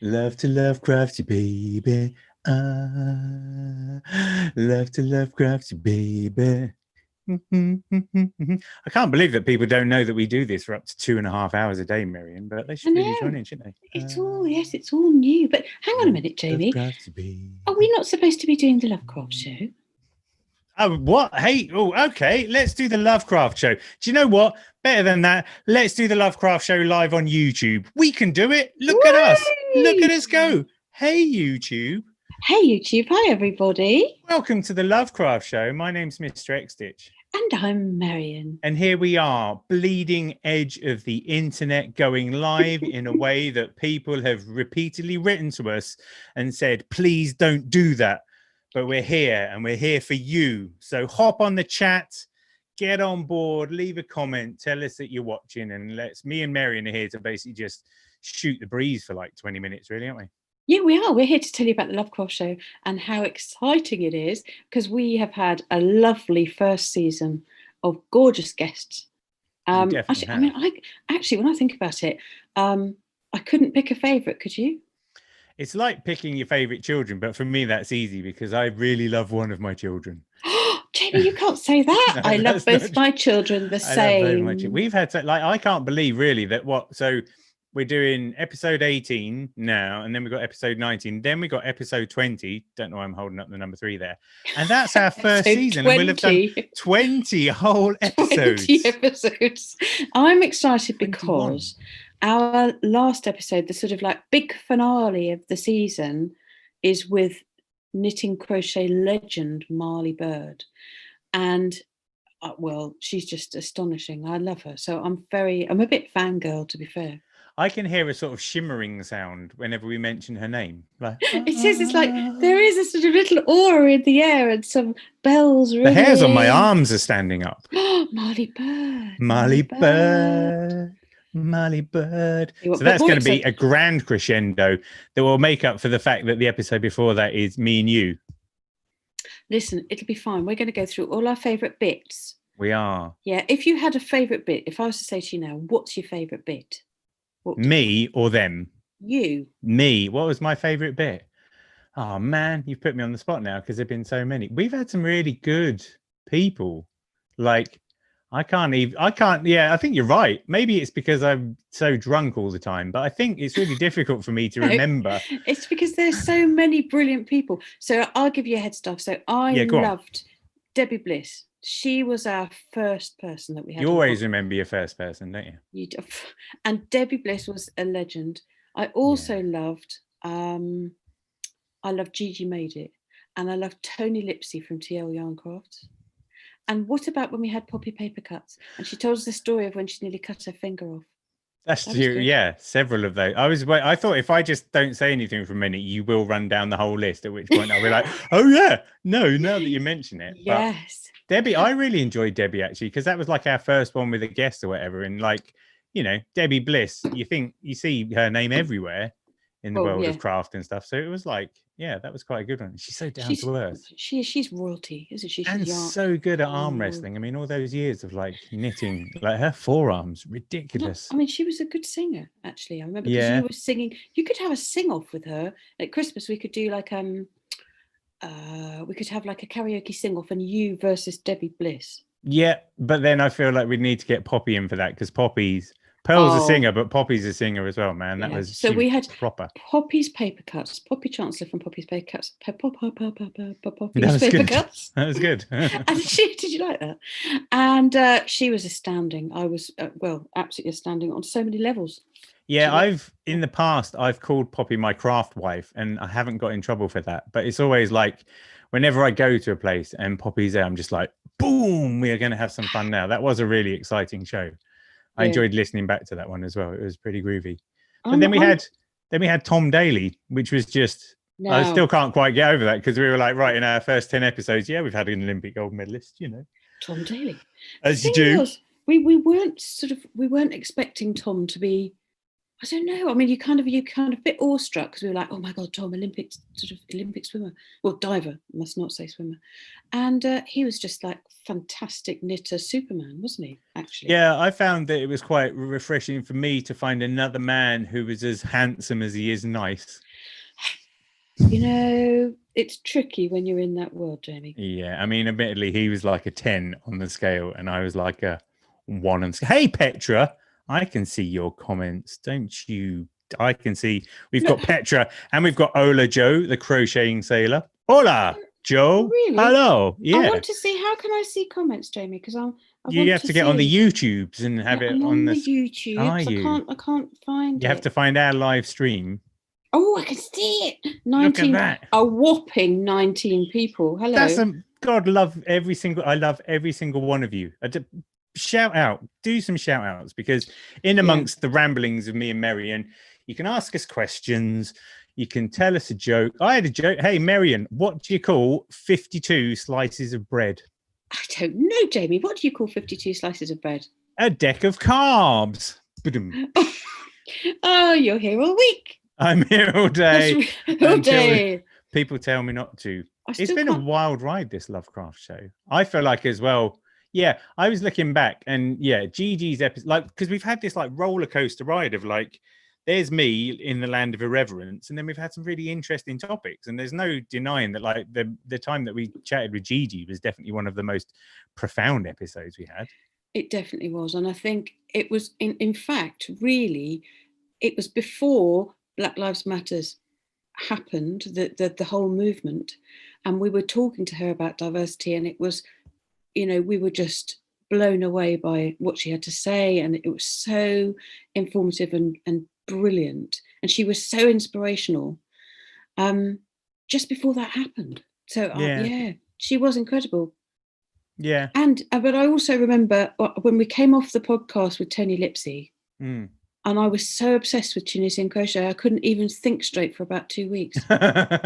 Love to love crafty baby. Love to love crafty baby. I can't believe that people don't know that we do this for up to 2.5 hours a day, Marion, but they I should really join know. in, shouldn't they? It's all, yes, it's all new. But hang on a minute, Love Jamie. crafty baby. Are we not supposed to be doing the LoveCrafts Show? Oh, what? Hey, oh, okay. Let's do the LoveCraft Show. Do you know what? Better than that, let's do the LoveCraft Show live on YouTube. We can do it. Look at us. Look at us go. Hey, YouTube. Hey, YouTube. Hi, everybody. Welcome to the LoveCraft Show. My name's Mr. X Stitch. And I'm Marion. And here we are, bleeding edge of the internet, going live in a way that people have repeatedly written to us and said, please don't do that. But we're here and we're here for you. So hop on the chat, get on board, leave a comment, tell us that you're watching, and me and Marion are here to basically just shoot the breeze for like 20 minutes, really, aren't we? Yeah, we are. We're here to tell you about the LoveCraft Show and how exciting it is, because we have had a lovely first season of gorgeous guests. Actually, when I think about it, I couldn't pick a favourite, could you? It's like picking your favourite children, but for me, that's easy because I really love one of my children. Jamie, you can't say that. No, I love both my children the same. We've had I can't believe really that so we're doing episode 18 now, and then we got episode 19, then we got episode 20. Don't know why I'm holding up the number 3 there. And that's our first season. 20. And we'll have done 20 whole episodes. 20 episodes. I'm excited 21. Because our last episode, the sort of like big finale of the season, is with knitting crochet legend Marley Bird. And well, she's just astonishing. I love her. So I'm a bit fangirl, to be fair. I can hear a sort of shimmering sound whenever we mention her name. Like, it's like there is a sort of little aura in the air and some bells ringing. The hairs on my arms are standing up. Marley Bird. Marley Bird. Marley Bird. So that's going to be a grand crescendo that will make up for the fact that the episode before that is me and you. Listen, it'll be fine. We're going to go through all our favourite bits. We are. Yeah. If you had a favourite bit, if I was to say to you now, what's your favourite bit? Me or them? You. Me. What was my favourite bit? Oh, man, you've put me on the spot now because there have been so many. We've had some really good people. Like, I think you're right. Maybe it's because I'm so drunk all the time, but I think it's really difficult for me to remember. It's because there's so many brilliant people. So I'll give you a head start. So I loved Debbie Bliss. She was our first person that we had. You always remember your first person, don't you? You do. And Debbie Bliss was a legend. I also loved, I loved Gigi Made It. And I loved Tony Lipsy from TL Yarn Crafts. And what about when we had Poppy Paper Cuts? And she told us the story of when she nearly cut her finger off. That's true. Yeah, several of those. I thought if I just don't say anything for a minute, you will run down the whole list, at which point I'll be like, oh yeah, no, now that you mention it. Yes. But Debbie, I really enjoyed Debbie actually, because that was like our first one with a guest or whatever. And like, you know, Debbie Bliss, you see her name everywhere in the world of craft and stuff. So it was like, yeah, that was quite a good one. She's so down to earth. She's royalty, isn't she? And so good at arm wrestling. I mean, all those years of like knitting, like her forearms, ridiculous. I mean, she was a good singer, actually. I remember because you were singing. You could have a sing-off with her at Christmas. We could do like we could have like a karaoke sing-off, and you versus Debbie Bliss. Yeah, but then I feel like we'd need to get Poppy in for that because Pearl's a singer, but Poppy's a singer as well, man. That was so we had proper. Poppy's Paper Cuts, Poppy Chancellor from Poppy's Paper Cuts, Poppy's Paper Cuts. That was good. And did you like that? And she was astounding. I was absolutely astounding on so many levels. Yeah, in the past I've called Poppy my craft wife, and I haven't got in trouble for that. But it's always like whenever I go to a place and Poppy's there, I'm just like, boom, we are going to have some fun now. That was a really exciting show. I enjoyed listening back to that one as well. It was pretty groovy. But then we had Tom Daly, which was just I still can't quite get over that because we were like, right, in our first 10 episodes, we've had an Olympic gold medalist, you know. Tom Daly. As you do. We weren't expecting Tom to be I don't know. I mean, you kind of a bit awestruck because we were like, oh my God, Tom, Olympic swimmer. Well, diver, must not say swimmer. And he was just like fantastic knitter Superman, wasn't he, actually? Yeah, I found that it was quite refreshing for me to find another man who was as handsome as he is nice. You know, it's tricky when you're in that world, Jamie. Yeah, I mean, admittedly, he was like a 10 on the scale, and I was like a 1 on scale. Hey, Petra, I can see your comments, don't you? I can see we've got Petra and we've got Ola Joe, the crocheting sailor. Hola, Joe. Oh, really? Hello. Yeah. I want to see. How can I see comments, Jamie? Because you have to get on the YouTubes and have it I'm on the YouTube. Are you? I can't find it. You have to find our live stream. Oh, I can see it. 19. Look at that. A whopping 19 people. Hello. God, I love every single one of you. Shout out, do some shout outs, because in amongst the ramblings of me and Marion, you can ask us questions. You can tell us a joke. I had a joke. Hey, Marion, what do you call 52 slices of bread? I don't know, Jamie. What do you call 52 slices of bread? A deck of carbs. Oh, you're here all week. I'm here all day. All day. People tell me not to. It's been a wild ride, this LoveCrafts show. I feel like as well. Yeah, I was looking back, and yeah, Gigi's episode, like, because we've had this like roller coaster ride of like, there's me in the land of irreverence, and then we've had some really interesting topics, and there's no denying that like the time that we chatted with Gigi was definitely one of the most profound episodes we had. It definitely was, and I think it was in fact really, it was before Black Lives Matters happened, the whole movement, and we were talking to her about diversity, and it was, you know, we were just blown away by what she had to say, and it was so informative and brilliant, and she was so inspirational just before that happened. So yeah, she was incredible. Yeah. And but I also remember when we came off the podcast with Tony Lipsey, and I was so obsessed with Tunisian crochet, I couldn't even think straight for about 2 weeks. Tunisian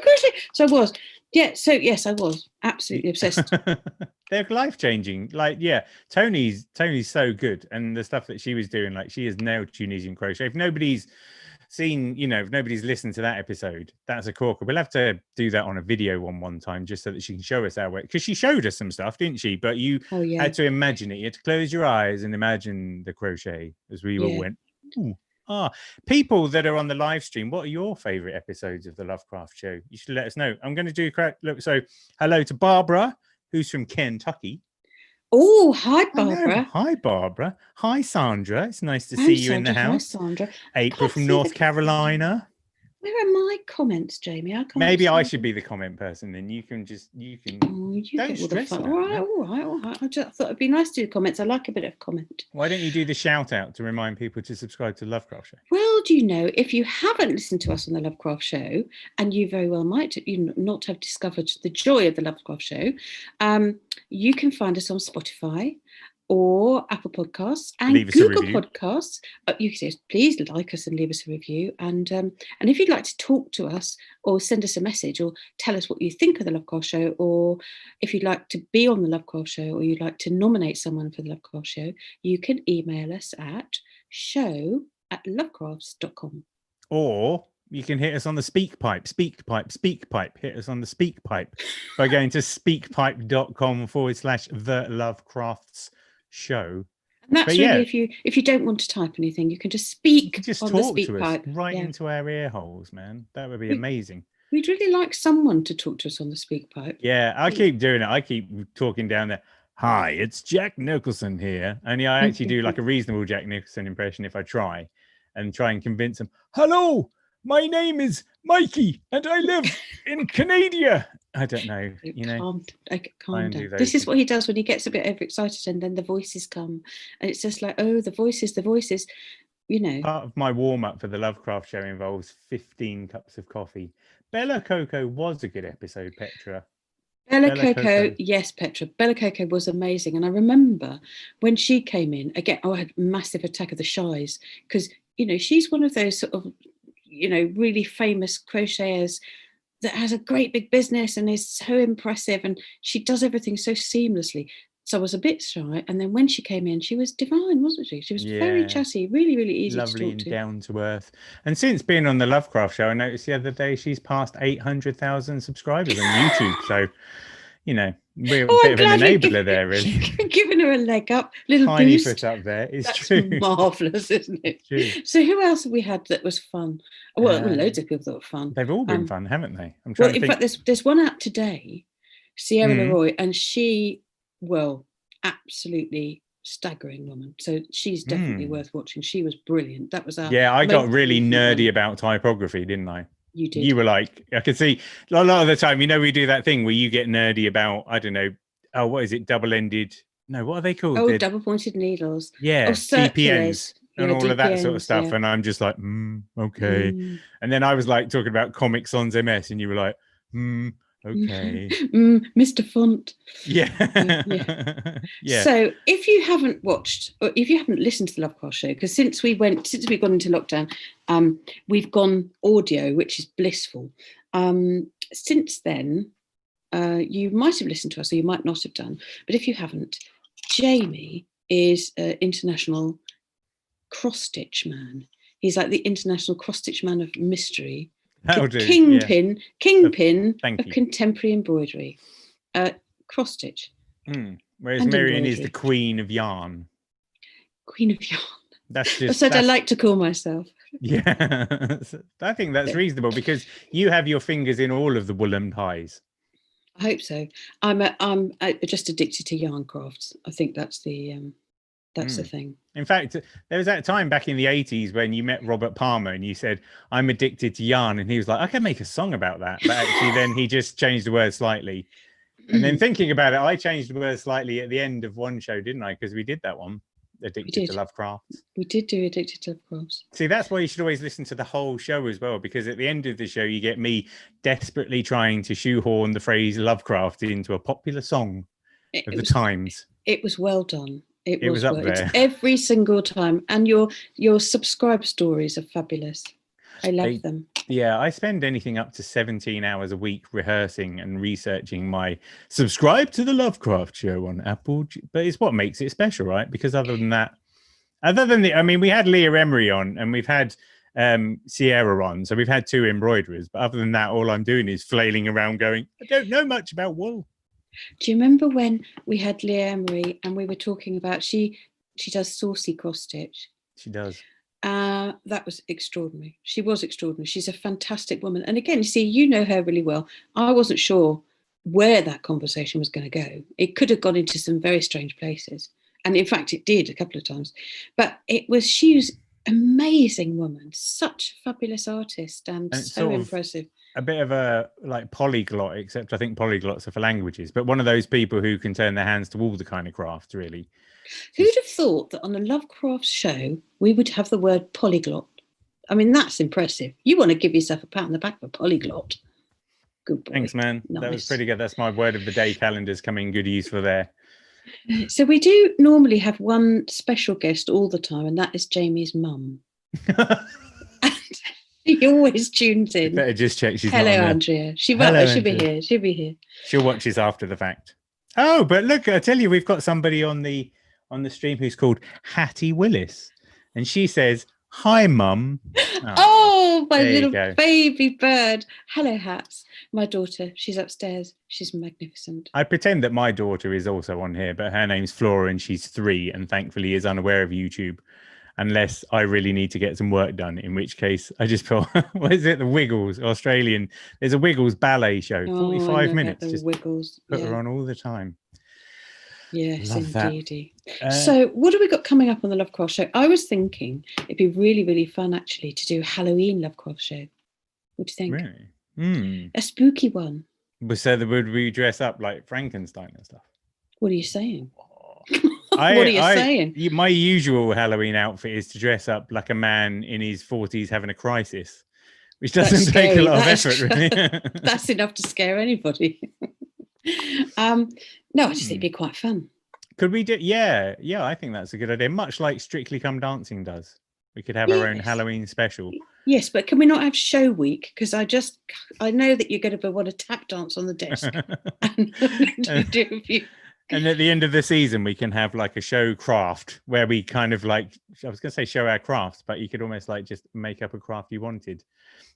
crochet. So I was. Yeah, so yes, I was absolutely obsessed. They're life-changing. Like, yeah, Tony's so good, and the stuff that she was doing, like, she has nailed Tunisian crochet. If nobody's seen, you know, if nobody's listened to that episode, that's a corker. We'll have to do that on a video one time, just so that she can show us our way, because she showed us some stuff, didn't she? But you had to imagine it. You had to close your eyes and imagine the crochet as we all went. Ooh. People that are on the live stream, what are your favorite episodes of the LoveCrafts show? You should let us know. I'm going to do look. So hello to Barbara, who's from Kentucky. Oh, hi, Barbara. Hi, Barbara. Hi, Sandra. It's nice to see you in the house. Hi, Sandra. April from North Carolina. Where are my comments, Jamie? I can't. Maybe I should be the comment person, then you can. Don't stress. All right. I just thought it'd be nice to do comments. I like a bit of comment. Why don't you do the shout out to remind people to subscribe to LoveCrafts Show? Well, do you know, if you haven't listened to us on the LoveCrafts Show, and you very well might not have discovered the joy of the LoveCrafts Show, you can find us on Spotify or Apple Podcasts and Google Podcasts. You can say, please like us and leave us a review. And if you'd like to talk to us or send us a message or tell us what you think of the LoveCrafts Show, or if you'd like to be on the LoveCrafts Show, or you'd like to nominate someone for the LoveCrafts Show, you can email us at show@lovecrafts.com. Or you can hit us on the SpeakPipe. Hit us on the SpeakPipe by going to speakpipe.com/the LoveCrafts Show. And that's really if you don't want to type anything, you can just speak. You just talk to us right into our ear holes, man. That would be amazing. We'd really like someone to talk to us on the SpeakPipe. Yeah, I keep doing it. I keep talking down there. Hi, it's Jack Nicholson here. Only I actually do like a reasonable Jack Nicholson impression if I try and convince him. Hello, my name is Mikey and I live in Canada. I don't know. Calm down. This is what he does when he gets a bit overexcited, and then the voices come, and it's just like, oh, the voices. You know. Part of my warm up for the LoveCrafts Show involves 15 cups of coffee. Bella Coco was a good episode, Petra. Bella Coco, yes, Petra. Bella Coco was amazing, and I remember when she came in again. I had a massive attack of the shies because she's one of those sort of really famous crocheters that has a great big business and is so impressive, and she does everything so seamlessly. So I was a bit shy. And then when she came in, she was divine, wasn't she? She was very chatty, really, really easy lovely to talk and to. down to earth. And since being on the LoveCrafts Show, I noticed the other day she's passed 800,000 subscribers on YouTube. So, you know, we're a bit of an enabler there, really. Giving her a leg up, little Tiny boost. foot up there. It's That's true. marvellous, isn't it? True. So who else have we had that was fun? Well, loads of people that were fun. They've all been fun, haven't they? I'm trying to think. In fact, there's one out today, Sierra Leroy, and she, absolutely staggering woman. So she's definitely worth watching. She was brilliant. That was our I got really nerdy about typography, didn't I? You did. You were like, I could see a lot of the time, we do that thing where you get nerdy about, I don't know, what is it? Double-ended. No, what are they called? Oh, double-pointed needles. Yeah, CPNs. And all of that sort of stuff. And I'm just like, okay. And then I was like talking about Comic Sans MS and you were like, okay. Mr. Font. Yeah. Yeah. So if you haven't watched, or if you haven't listened to the LoveCrafts Show, because since we've gone into lockdown, we've gone audio, which is blissful. Since then, you might have listened to us or you might not have done. But if you haven't, Jamie is an international cross-stitch man. He's like the international cross-stitch man of mystery. Kingpin of contemporary embroidery. Cross-stitch. Whereas Marion is the queen of yarn. Queen of yarn. That's I like to call myself. Yeah. I think that's reasonable because you have your fingers in all of the woolen pies. I hope so. I'm just addicted to yarn crafts. I think that's the thing. In fact, there was that time back in the 80s when you met Robert Palmer and you said, I'm addicted to yarn. And he was like, I can make a song about that. But actually then he just changed the word slightly. And then thinking about it, I changed the word slightly at the end of one show, didn't I? Because we did that one, Addicted to LoveCrafts. We did do Addicted to LoveCrafts. See, that's why you should always listen to the whole show as well, because at the end of the show, you get me desperately trying to shoehorn the phrase LoveCraft into a popular song of the times. It was well done. It was up there. It's every single time. And your subscribe stories are fabulous. I love them. Yeah, I spend anything up to 17 hours a week rehearsing and researching my subscribe to the LoveCrafts Show on Apple. But it's what makes it special, right? Because other than we had Leah Emery on and we've had Sierra on. So we've had two embroiderers. But other than that, all I'm doing is flailing around going, I don't know much about wool. Do you remember when we had Leah Emery and we were talking about she does saucy cross stitch? She does. That was extraordinary. She was extraordinary. She's a fantastic woman. And again, you see, you know her really well. I wasn't sure where that conversation was going to go. It could have gone into some very strange places. And in fact, it did a couple of times. But she was amazing woman, such a fabulous artist and so impressive. A bit of a polyglot, except I think polyglots are for languages, but one of those people who can turn their hands to all the kind of crafts, really. Who'd have thought that on a LoveCrafts show, we would have the word polyglot? I mean, that's impressive. You want to give yourself a pat on the back for polyglot. Good boy. Thanks, man. Nice. That was pretty good. That's my word of the day calendars coming good use for there. So we do normally have one special guest all the time, and that is Jamie's mum. She always tunes in. Better just check she's Hello, not on Andrea. She'll be here. She'll be here. She'll watch this after the fact. Oh, but look, I tell you, we've got somebody on the stream who's called Hattie Willis, and she says, "Hi, Mum." Oh, my little baby bird. Hello, Hats. My daughter. She's upstairs. She's magnificent. I pretend that my daughter is also on here, but her name's Flora, and she's 3, and thankfully is unaware of YouTube. Unless I really need to get some work done, in which case I just put, what is it? The Wiggles, Australian. There's a Wiggles ballet show, 45 minutes. Just Wiggles. Put her on all the time. Yes, indeed. So what have we got coming up on the LoveCrafts Show? I was thinking it'd be really, really fun actually to do a Halloween LoveCrafts Show. What do you think? Really? A spooky one. So would we dress up like Frankenstein and stuff? What are you saying? What are you saying? My usual Halloween outfit is to dress up like a man in his 40s having a crisis, which doesn't take a lot of effort, really. That's enough to scare anybody. No, I just think it'd be quite fun. Could we do? Yeah, I think that's a good idea. Much like Strictly Come Dancing does. We could have our own Halloween special. Yes, but can we not have show week? Because I know that you're going to want to tap dance on the desk and do a few. And at the end of the season, we can have like a show craft where we kind of like, I was going to say show our crafts, but you could almost like just make up a craft you wanted.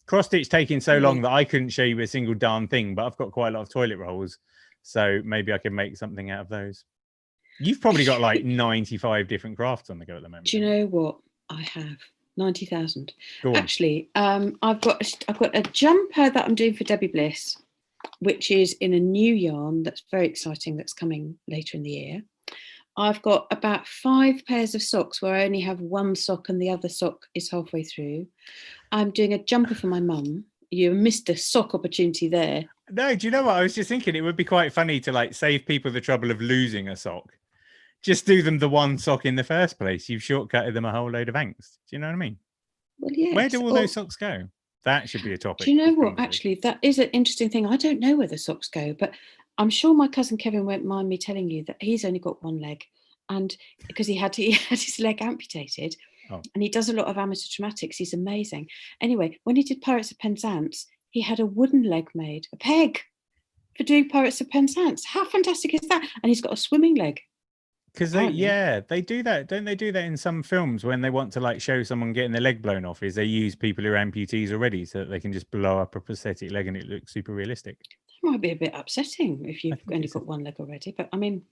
Cross stitch taking so long that I couldn't show you a single darn thing, but I've got quite a lot of toilet rolls. So maybe I can make something out of those. You've probably got like 95 different crafts on the go at the moment. Do you know what? I have 90,000. Go on. Actually, I've got a jumper that I'm doing for Debbie Bliss, which is in a new yarn that's very exciting, that's coming later in the year. I've got about 5 pairs of socks where I only have one sock and the other sock is halfway through. I'm doing a jumper for my mum. You missed a sock opportunity there. No, do you know what? I was just thinking it would be quite funny to like save people the trouble of losing a sock. Just do them the one sock in the first place. You've shortcutted them a whole load of angst. Do you know what I mean? Well, yes. Where do all those socks go? That should be a topic. Do you know what? Actually, that is an interesting thing. I don't know where the socks go, but I'm sure my cousin Kevin won't mind me telling you that he's only got one leg, and because he had his leg amputated, and he does a lot of amateur dramatics. He's amazing. Anyway, when he did Pirates of Penzance, he had a wooden leg made, a peg, for doing Pirates of Penzance. How fantastic is that? And he's got a swimming leg. Because they do that, don't they? Do that in some films when they want to like show someone getting their leg blown off? Is they use people who are amputees already so that they can just blow up a prosthetic leg and it looks super realistic. That might be a bit upsetting if you've only got one leg already, but I mean,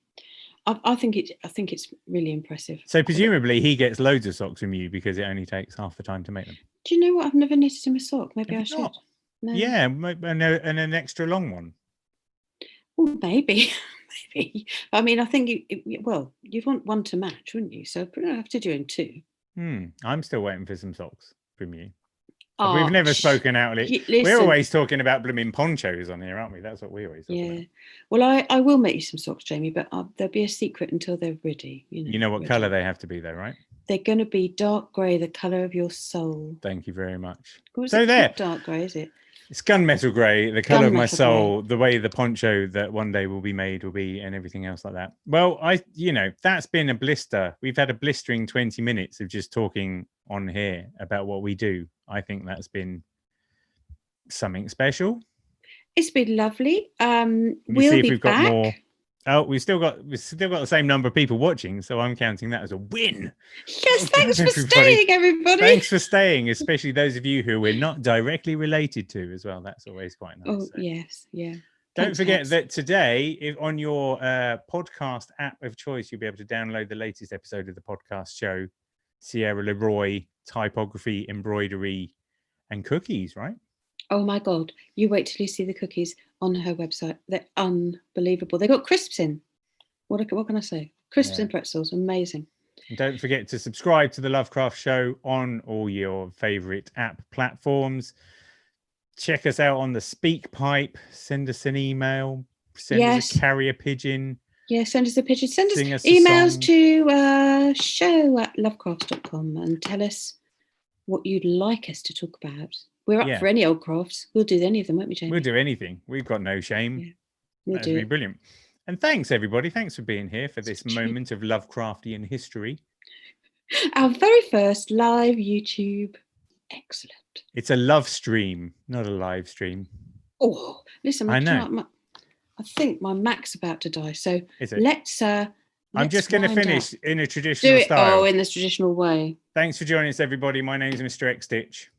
I think it's really impressive. So presumably he gets loads of socks from you because it only takes half the time to make them. Do you know what? I've never knitted him a sock. Maybe I should. No. Yeah, and an extra long one. Well, maybe. Maybe. I mean, I think you'd want one to match, wouldn't you? So I have to do in 2. I'm still waiting for some socks from you. We've never spoken out. Listen, we're always talking about blooming ponchos on here, aren't we? That's what we always talk about. Well, I will make you some socks, Jamie, but they'll be a secret until they're ready. You know what colour they have to be, though, right? They're going to be dark grey, the colour of your soul. Thank you very much. So there, dark grey, is it? It's gunmetal grey, the colour of my soul, the way the poncho that one day will be made will be, and everything else like that. Well, that's been a blister. We've had a blistering 20 minutes of just talking on here about what we do. I think that's been something special. It's been lovely. We'll see if we've got more. Oh, we've still got the same number of people watching, so I'm counting that as a win. Yes, thanks for staying, everybody. Thanks for staying, especially those of you who we're not directly related to as well. That's always quite nice. Oh, yes, yeah. Don't forget that today, if on your podcast app of choice, you'll be able to download the latest episode of the podcast show, Sierra Leroy, typography, embroidery, and cookies, right? Oh my God, you wait till you see the cookies on her website. They're unbelievable. They got crisps in. What can I say? Crisps and pretzels, amazing. And don't forget to subscribe to the LoveCrafts Show on all your favourite app platforms. Check us out on the Speak Pipe. Send us an email. Send us a carrier pigeon. Yeah, send us a pigeon. Send us emails to show@lovecrafts.com and tell us what you'd like us to talk about. We're up for any old crafts. We'll do any of them, won't we, Jamie? We'll do anything. We've got no shame. Yeah, we'll do it. Brilliant. And thanks, everybody. Thanks for being here for this moment of Lovecraftian history. Our very first live YouTube. Excellent. It's a love stream, not a live stream. Oh, listen, I know. I think my Mac's about to die. So let's I'm just going to finish in a traditional style. Oh, in this traditional way. Thanks for joining us, everybody. My name's Mr. X Stitch.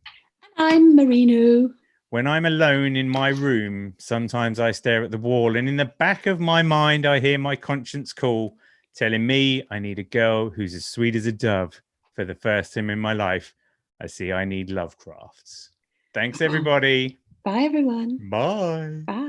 I'm Merino. When I'm alone in my room, sometimes I stare at the wall, and in the back of my mind, I hear my conscience call, telling me I need a girl who's as sweet as a dove. For the first time in my life, I see I need LoveCrafts. Thanks, everybody. Bye, everyone. Bye. Bye.